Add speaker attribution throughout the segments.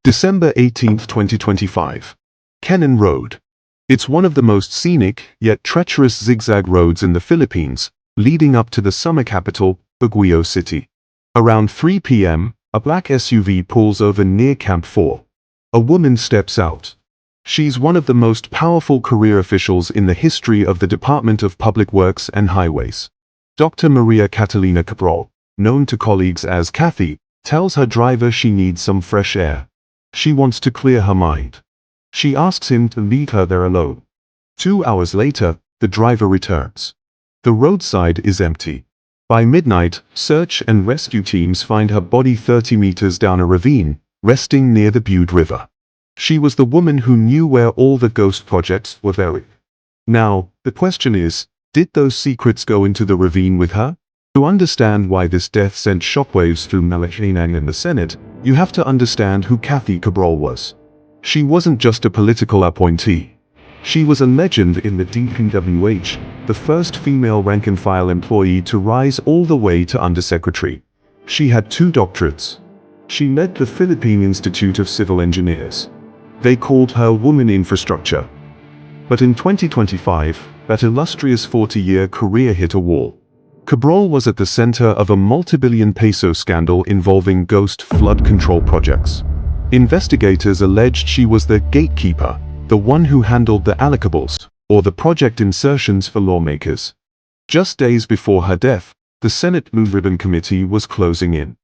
Speaker 1: December 18, 2025. Kennon Road. It's one of the most scenic, yet treacherous zigzag roads in the Philippines, leading up to the summer capital, Baguio City. Around 3 p.m., a black SUV pulls over near Camp 4. A woman steps out. She's one of the most powerful career officials in the history of the Department of Public Works and Highways. Dr. Maria Catalina Cabral, known to colleagues as Cathy, tells her driver she needs some fresh air. She wants to clear her mind. She asks him to leave her there alone. 2 hours later, the driver returns. The roadside is empty. By midnight, search and rescue teams find her body 30 meters down a ravine, resting near the Bude River. She was the woman who knew where all the ghost projects were buried. Now, the question is, did those secrets go into the ravine with her? To understand why this death sent shockwaves through Malacanang and the Senate, you have to understand who Cathy Cabral was. She wasn't just a political appointee. She was a legend in the DPWH, the first female rank-and-file employee to rise all the way to undersecretary. She had 2 doctorates. She led the Philippine Institute of Civil Engineers. They called her Woman Infrastructure. But in 2025, that illustrious 40-year career hit a wall. Cabral was at the center of a multi-billion peso scandal involving ghost flood control projects. Investigators alleged she was the gatekeeper, the one who handled the allocables, or the project insertions for lawmakers. Just days before her death, the Senate Blue Ribbon Committee was closing in.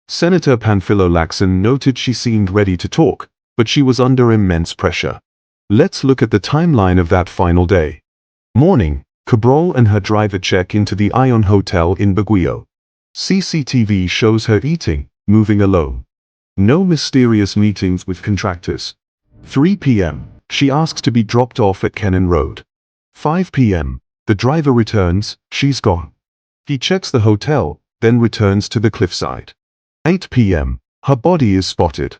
Speaker 1: Senator Panfilo Lacson noted she seemed ready to talk, but she was under immense pressure. Let's look at the timeline of that final day. Morning, Cabral and her driver check into the Ion Hotel in Baguio. CCTV shows her eating, moving alone. No mysterious meetings with contractors. 3 p.m., she asks to be dropped off at Kennon Road. 5 p.m., the driver returns, she's gone. He checks the hotel, then returns to the cliffside. 8 p.m., her body is spotted.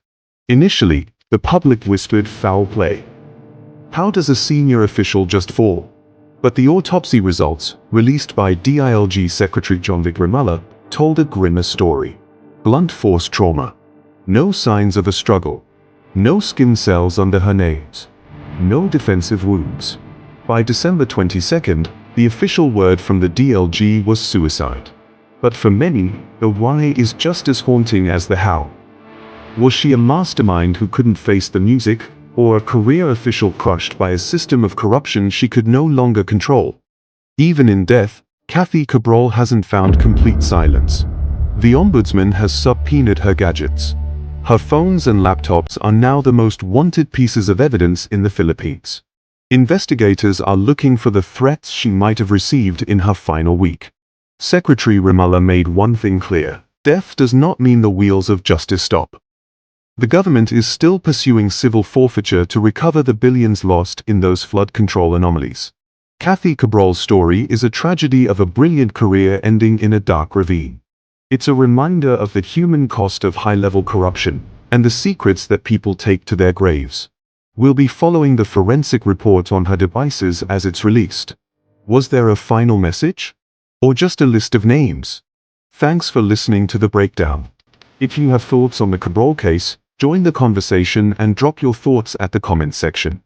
Speaker 1: Initially, the public whispered foul play. How does a senior official just fall? But the autopsy results, released by DILG Secretary John Vigramala, told a grimmer story. Blunt force trauma. No signs of a struggle. No skin cells under her nails. No defensive wounds. By December 22nd, the official word from the DLG was suicide. But for many, the why is just as haunting as the how. Was she a mastermind who couldn't face the music, or a career official crushed by a system of corruption she could no longer control? Even in death, Cathy Cabral hasn't found complete silence. The Ombudsman has subpoenaed her gadgets. Her phones and laptops are now the most wanted pieces of evidence in the Philippines. Investigators are looking for the threats she might have received in her final week. Secretary Ramala made one thing clear: death does not mean the wheels of justice stop. The government is still pursuing civil forfeiture to recover the billions lost in those flood control anomalies. Cathy Cabral's story is a tragedy of a brilliant career ending in a dark ravine. It's a reminder of the human cost of high-level corruption and the secrets that people take to their graves. We'll be following the forensic report on her devices as it's released. Was there a final message? Or just a list of names? Thanks for listening to the breakdown. If you have thoughts on the Cabral case, join the conversation and drop your thoughts at the comment section.